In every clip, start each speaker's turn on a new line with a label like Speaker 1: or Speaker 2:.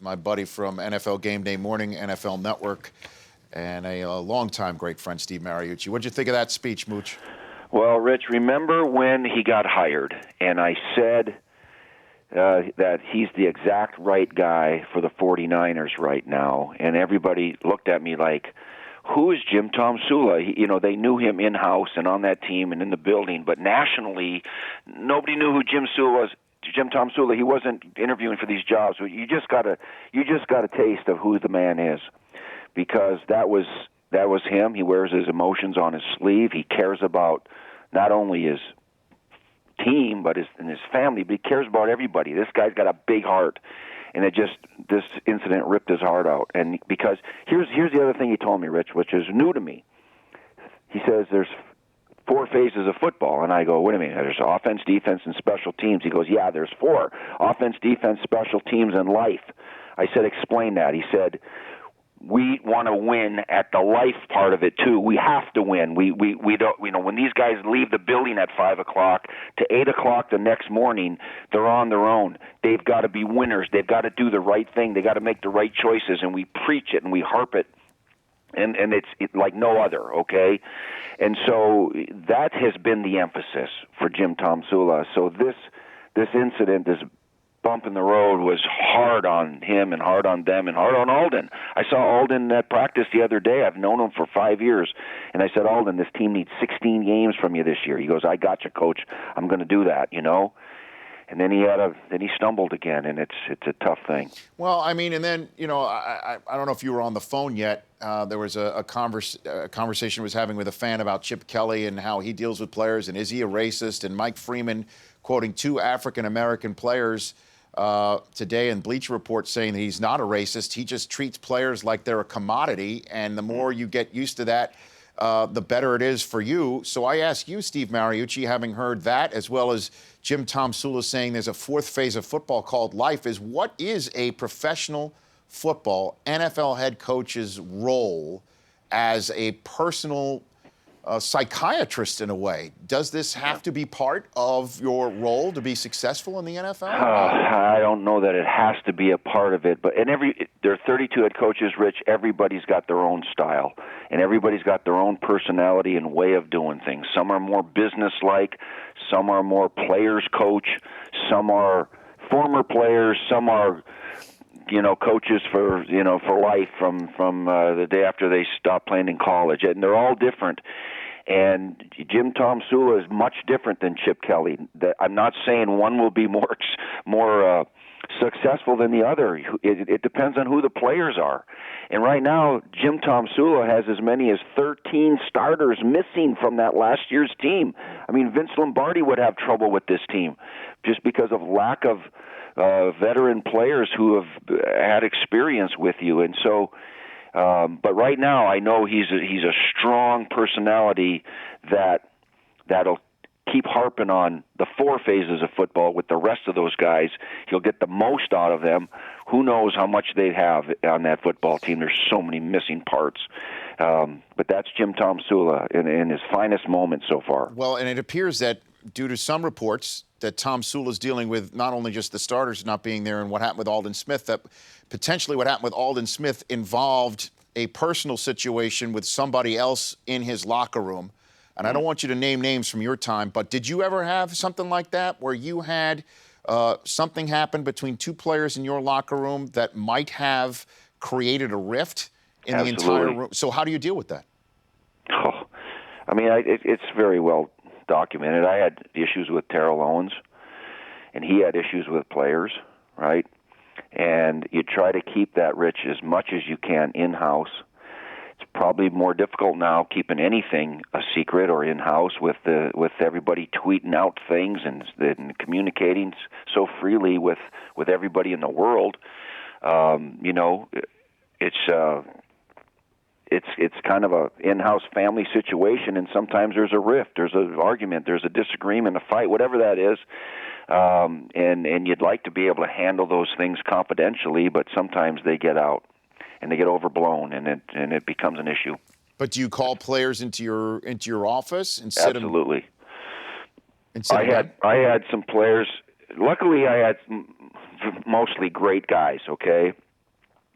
Speaker 1: my buddy from NFL Game Day Morning, NFL Network, and a longtime great friend, Steve Mariucci. What'd you think of that speech, Mooch?
Speaker 2: Well, Rich, remember when he got hired, and I said that he's the exact right guy for the 49ers right now, and everybody looked at me like, who is Jim Tomsula? They knew him in-house and on that team and in the building, but nationally, nobody knew who Jim Tomsula. He wasn't interviewing for these jobs. But you just got a taste of who the man is, because that was him. He wears his emotions on his sleeve. He cares about not only his team but his family, but he cares about everybody. This guy's got a big heart, and this incident ripped his heart out. And because here's the other thing he told me, Rich, which is new to me. He says there's 4 phases of football, and I go, wait a minute, there's offense, defense, and special teams. He goes, yeah, there's 4: offense, defense, special teams, and life. I said, explain that. He said, we want to win at the life part of it too. We have to win. We don't. When these guys leave the building at 5 o'clock to 8 o'clock the next morning, they're on their own. They've got to be winners. They've got to do the right thing. They got to make the right choices, and we preach it and we harp it, and it's like no other. Okay, and so that has been the emphasis for Jim Tomsula. So this incident is. Bump in the road was hard on him and hard on them and hard on Aldon. I saw Aldon at practice the other day. I've known him for 5 years. And I said, Aldon, this team needs 16 games from you this year. He goes, I got you, Coach. I'm going to do that, And then he stumbled again, and it's a tough thing.
Speaker 1: Well, I mean, and then, I don't know if you were on the phone yet. There was a conversation I was having with a fan about Chip Kelly and how he deals with players, and is he a racist? And Mike Freeman quoting 2 African-American players today in Bleacher Report saying that he's not a racist. He just treats players like they're a commodity, and the more you get used to that, the better it is for you. So I ask you, Steve Mariucci, having heard that, as well as Jim Tomsula saying there's a 4th phase of football called life, is what is a professional football NFL head coach's role as a personal psychiatrist in a way? Does this have to be part of your role to be successful in the NFL?
Speaker 2: I don't know that it has to be a part of it, but there are 32 head coaches, Rich. Everybody's got their own style, and everybody's got their own personality and way of doing things. Some are more business-like, some are more players coach, some are former players, some are coaches for life from the day after they stop playing in college, and they're all different. And Jim Tomsula is much different than Chip Kelly. I'm not saying one will be more successful than the other. It depends on who the players are. And right now, Jim Tomsula has as many as 13 starters missing from that last year's team. I mean, Vince Lombardi would have trouble with this team just because of lack of veteran players who have had experience with you. And so, but right now I know he's a strong personality that'll keep harping on the 4 phases of football with the rest of those guys. He'll get the most out of them. Who knows how much they have on that football team. There's so many missing parts. But that's Jim Tomsula in his finest moment so far.
Speaker 1: Well, and it appears that due to some reports that Tomsula is dealing with not only just the starters not being there and what happened with Aldon Smith, that potentially what happened with Aldon Smith involved a personal situation with somebody else in his locker room. And I don't want you to name names from your time, but did you ever have something like that where you had something happen between 2 players in your locker room that might have created a rift in the entire room? So how do you deal with that?
Speaker 2: Oh, I mean, it's very well documented. I had issues with Terrell Owens, and he had issues with players, right? And you try to keep that, Rich, as much as you can in-house. It's probably more difficult now keeping anything a secret or in-house with everybody tweeting out things and communicating so freely with everybody in the world. It's kind of a in-house family situation, and sometimes there's a rift, there's an argument, there's a disagreement, a fight, whatever that is. And you'd like to be able to handle those things confidentially, but sometimes they get out and they get overblown, and it becomes an issue.
Speaker 1: But do you call players into your office and sit
Speaker 2: Absolutely.
Speaker 1: them?
Speaker 2: I had some players. Luckily, I had mostly great guys. Okay,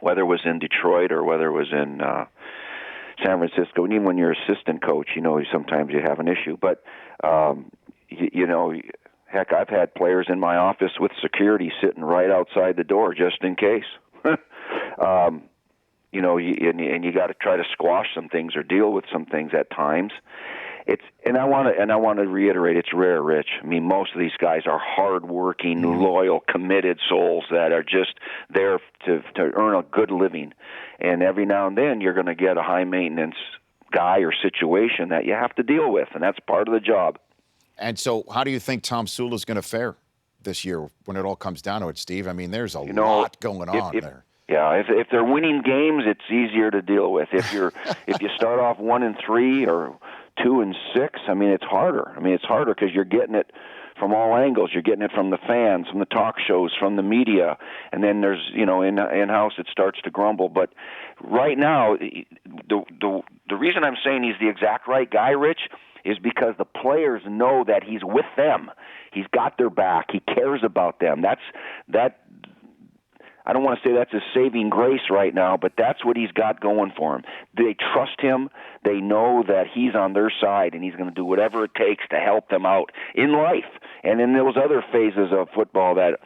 Speaker 2: whether it was in Detroit or whether it was in San Francisco. And even when you're assistant coach, sometimes you have an issue. But, heck, I've had players in my office with security sitting right outside the door just in case. And you got to try to squash some things or deal with some things at times. I want to reiterate, it's rare, Rich. I mean, most of these guys are hardworking, loyal, committed souls that are just there to earn a good living. And every now and then, you're going to get a high maintenance guy or situation that you have to deal with, and that's part of the job.
Speaker 1: And so, how do you think Tomsula is going to fare this year when it all comes down to it, Steve? I mean, there's a lot going on there.
Speaker 2: Yeah, if they're winning games, it's easier to deal with. If you start off 1-3 or 2-6, I mean, it's harder. It's harder because you're getting it from all angles. You're getting it from the fans, from the talk shows, from the media, and then there's in-house it starts to grumble. But right now, the reason I'm saying he's the exact right guy, Rich, is because the players know that he's with them. He's got their back. He cares about them. I don't want to say that's his saving grace right now, but that's what he's got going for him. They trust him. They know that he's on their side, and he's going to do whatever it takes to help them out in life and in those other phases of football that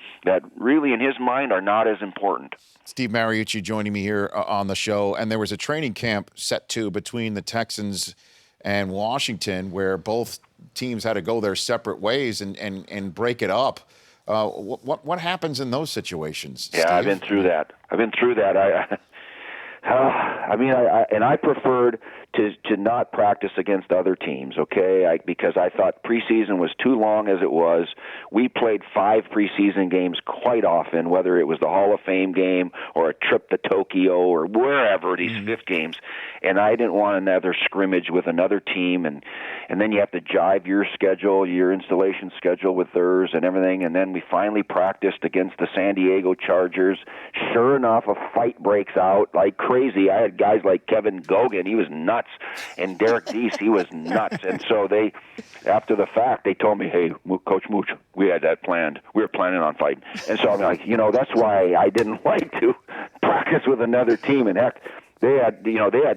Speaker 2: really, in his mind, are not as important.
Speaker 1: Steve Mariucci joining me here on the show, and there was a training camp set to between the Texans and Washington where both teams had to go their separate ways and break it up. What happens in those situations?
Speaker 2: Yeah,
Speaker 1: Steve?
Speaker 2: I've been through that. I preferred to not practice against other teams, okay? Because I thought preseason was too long as it was. We played 5 preseason games quite often, whether it was the Hall of Fame game or a trip to Tokyo or wherever, these 5th games. And I didn't want another scrimmage with another team. And then you have to jive your schedule, your installation schedule with theirs and everything. And then we finally practiced against the San Diego Chargers. Sure enough, a fight breaks out like crazy. I had guys like Kevin Gogan. He was nuts. And Derek Deese, he was nuts. And so after the fact, they told me, hey, Coach Mooch, we had that planned. We were planning on fighting. And so I'm like, that's why I didn't like to practice with another team. And heck, they had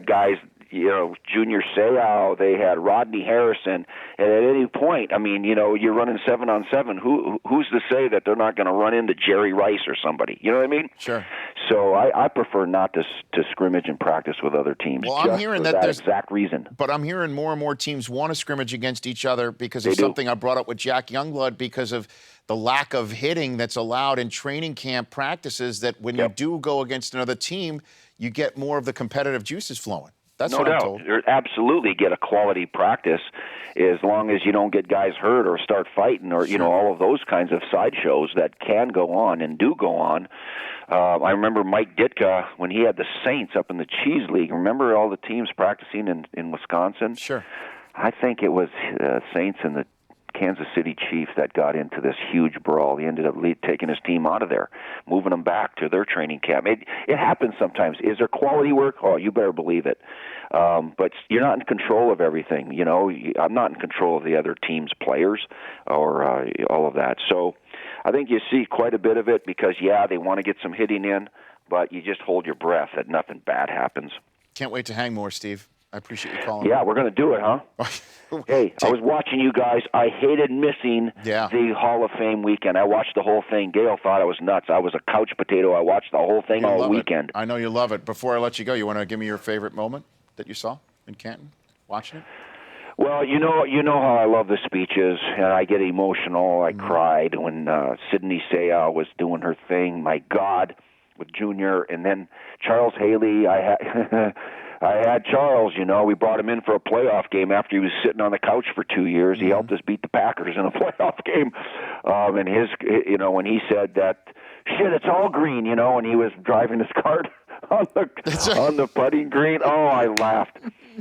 Speaker 2: guys, Junior Seau, they had Rodney Harrison. And at any point, you're running 7-on-7. Who's to say that they're not going to run into Jerry Rice or somebody? You know what I mean?
Speaker 1: Sure.
Speaker 2: So I prefer not to scrimmage and practice with other teams.
Speaker 1: Well, I'm hearing that there's
Speaker 2: exact reason.
Speaker 1: But I'm hearing more and more teams want to scrimmage against each other because of something I brought up with Jack Youngblood, because of the lack of hitting that's allowed in training camp practices, that when you do go against another team, you get more of the competitive juices flowing. That's
Speaker 2: no
Speaker 1: what
Speaker 2: doubt.
Speaker 1: I'm told.
Speaker 2: You absolutely get a quality practice as long as you don't get guys hurt or start fighting or, all of those kinds of sideshows that can go on and do go on. I remember Mike Ditka, when he had the Saints up in the Cheese League. Remember all the teams practicing in Wisconsin?
Speaker 1: Sure.
Speaker 2: I think it was Saints and the Kansas City Chiefs that got into this huge brawl. He ended up taking his team out of there, moving them back to their training camp. It happens sometimes. Is there quality work? Oh, you better believe it. But you're not in control of everything. I'm not in control of the other team's players or all of that. So I think you see quite a bit of it because, they want to get some hitting in, but you just hold your breath that nothing bad happens.
Speaker 1: Can't wait to hang more, Steve. I appreciate you calling.
Speaker 2: Yeah, we're going to do it, huh? Hey, I was watching you guys. I hated missing the Hall of Fame weekend. I watched the whole thing. Gail thought I was nuts. I was a couch potato. I watched the whole thing all weekend.
Speaker 1: I know you love it. Before I let you go, you want to give me your favorite moment that you saw in Canton, watching it?
Speaker 2: Well, you know how I love the speeches, and I get emotional. I cried when Sydney Seau was doing her thing. My God, with Junior, and then Charles Haley. I had Charles, we brought him in for a playoff game after he was sitting on the couch for 2 years. He helped us beat the Packers in a playoff game. And when he said that, shit, it's all green, and he was driving his cart on the putting green. Oh, I laughed.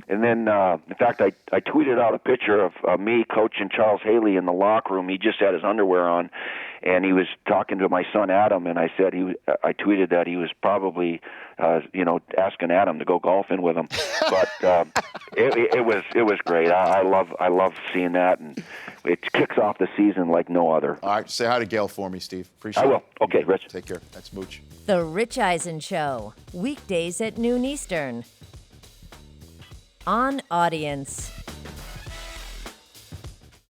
Speaker 2: And then, in fact, I tweeted out a picture of me coaching Charles Haley in the locker room. He just had his underwear on, and he was talking to my son Adam. And I said I tweeted that he was probably, asking Adam to go golfing with him. But it was great. I love seeing that, and it kicks off the season like no other.
Speaker 1: All right, say hi to Gail for me, Steve. Appreciate it.
Speaker 2: I will. Okay, Rich.
Speaker 1: Take care. That's Mooch.
Speaker 3: The Rich Eisen Show, weekdays at noon Eastern. On Audience.